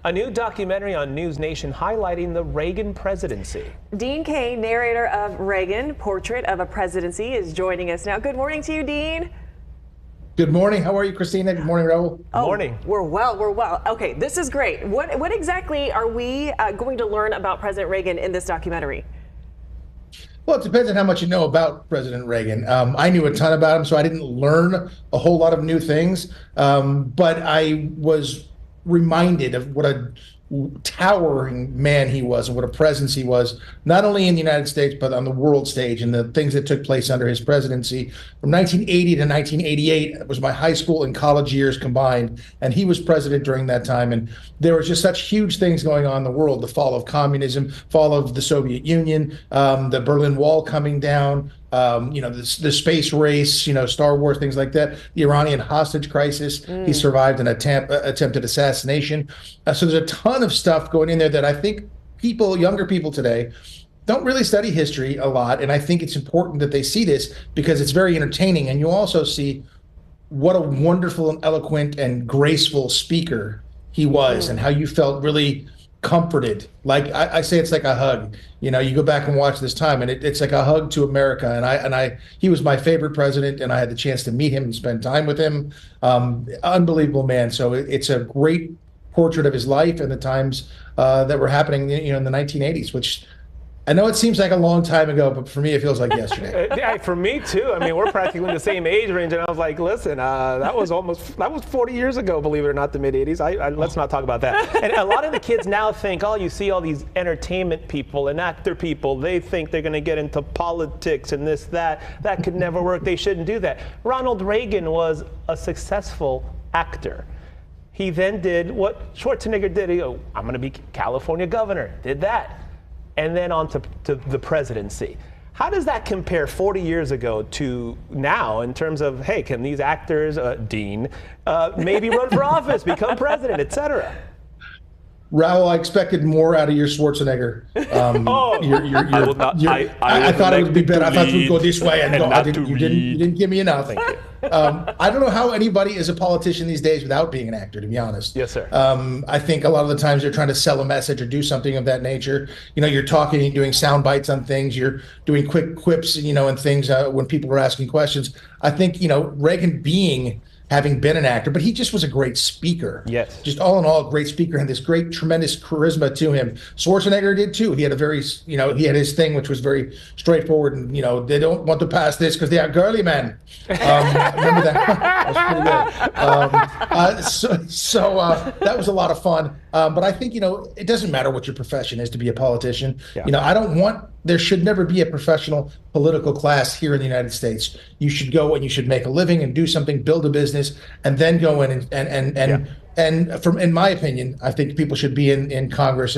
A new documentary on News Nation highlighting the Reagan presidency. Dean Cain, narrator of Reagan, Portrait of a Presidency, is joining us now. Good morning to you, Dean. Good morning. How are you, Christina? Good morning, Raul. Good morning. We're well. Okay, this is great. What exactly are we going to learn about President Reagan in this documentary? Well, it depends on how much you know about President Reagan. I knew a ton about him, so I didn't learn a whole lot of new things. But I was reminded of what a towering man he was and what a presence he was, not only in the United States, but on the world stage, and the things that took place under his presidency. From 1980 to 1988, it was my high school and college years combined, and he was president during that time. And there were just such huge things going on in the world: the fall of communism, fall of the Soviet Union, the Berlin Wall coming down, the space race, Star Wars, things like that, the Iranian hostage crisis. He survived an attempted assassination. So there's a ton of stuff going in there that I think younger people today, don't really study history a lot. And I think it's important that they see this because it's very entertaining. And you also see what a wonderful and eloquent and graceful speaker he was, and how you felt really comforted. Like I say, it's like a hug. You go back and watch this time, and it's like a hug to America. And he was my favorite president, and I had the chance to meet him and spend time with him. Unbelievable man. So it's a great portrait of his life and the times that were happening, in the 1980s, which I know it seems like a long time ago, but for me, it feels like yesterday. Yeah, for me too. I mean, we're practically in the same age range, and I was like, listen, that was 40 years ago, believe it or not, the mid 80s. Let's not talk about that. And a lot of the kids now think, you see all these entertainment people and actor people, they think they're going to get into politics and this, that. That could never work. They shouldn't do that. Ronald Reagan was a successful actor. He then did what Schwarzenegger did. He go, I'm going to be California governor. Did that. And then on to the presidency. How does that compare 40 years ago to now in terms of, hey, can these actors, Dean, maybe run for office, become president, et cetera? Raul, I expected more out of your Schwarzenegger. I thought it would be better. I thought it would go this way, and you didn't give me anything. I don't know how anybody is a politician these days without being an actor, to be honest. Yes, sir. I think a lot of the times they're trying to sell a message or do something of that nature. You're talking and doing sound bites on things. You're doing quick quips, and things when people are asking questions. I think, Reagan having been an actor, but he just was a great speaker. Yes. Just all in all, a great speaker, and this great, tremendous charisma to him. Schwarzenegger did too. He had he had his thing, which was very straightforward, and, they don't want to pass this because they are girly men. Remember that? That was pretty good. So that was a lot of fun. But I think, it doesn't matter what your profession is to be a politician. Yeah. There should never be a professional political class here in the United States. You should go and you should make a living and do something, build a business, and then go in and in my opinion, I think people should be in Congress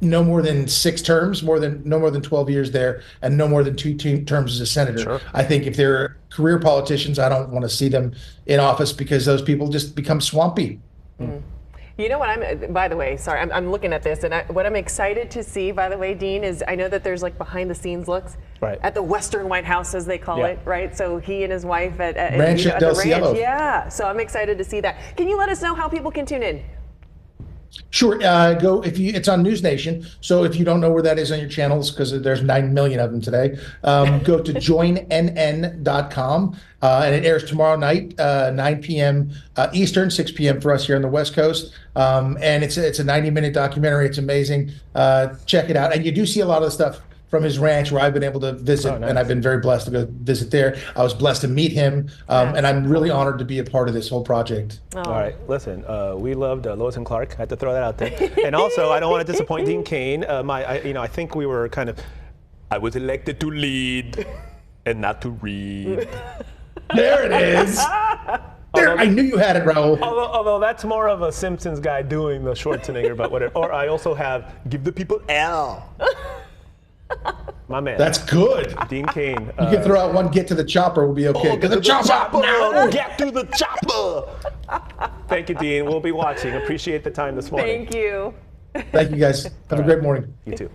no more than 6 terms, no more than 12 years there, and no more than 2 terms as a senator. Sure. I think if they're career politicians, I don't want to see them in office because those people just become swampy. Mm. You know what by the way, sorry, I'm looking at this, and what I'm excited to see, by the way, Dean, is I know that there's like behind the scenes looks at the Western White House, as they call it, right? So he and his wife at the ranch. Yeah, so I'm excited to see that. Can you let us know how people can tune in? Sure. It's on News Nation. So if you don't know where that is on your channels, because there's 9 million of them today, go to joinnn.com. And it airs tomorrow night, 9 p.m. Eastern, 6 p.m. for us here on the West Coast. And it's a 90-minute documentary. It's amazing. Check it out. And you do see a lot of the stuff from his ranch where I've been able to visit, and I've been very blessed to go visit there. I was blessed to meet him, and I'm really honored to be a part of this whole project. All right, listen, we loved Lois and Clark. I had to throw that out there. And also, I don't want to disappoint Dean Cain. I think we were I was elected to lead and not to read. There it is. I knew you had it, Raul. Although that's more of a Simpsons guy doing the Schwarzenegger, but whatever. Or I also have give the people L. My man. That's good. Dean Cain. You can throw out one get to the chopper, will be okay. Get to the chopper now. Get to the chopper. Thank you, Dean. We'll be watching. Appreciate the time this morning. Thank you. Thank you, guys. Have a great morning. You too.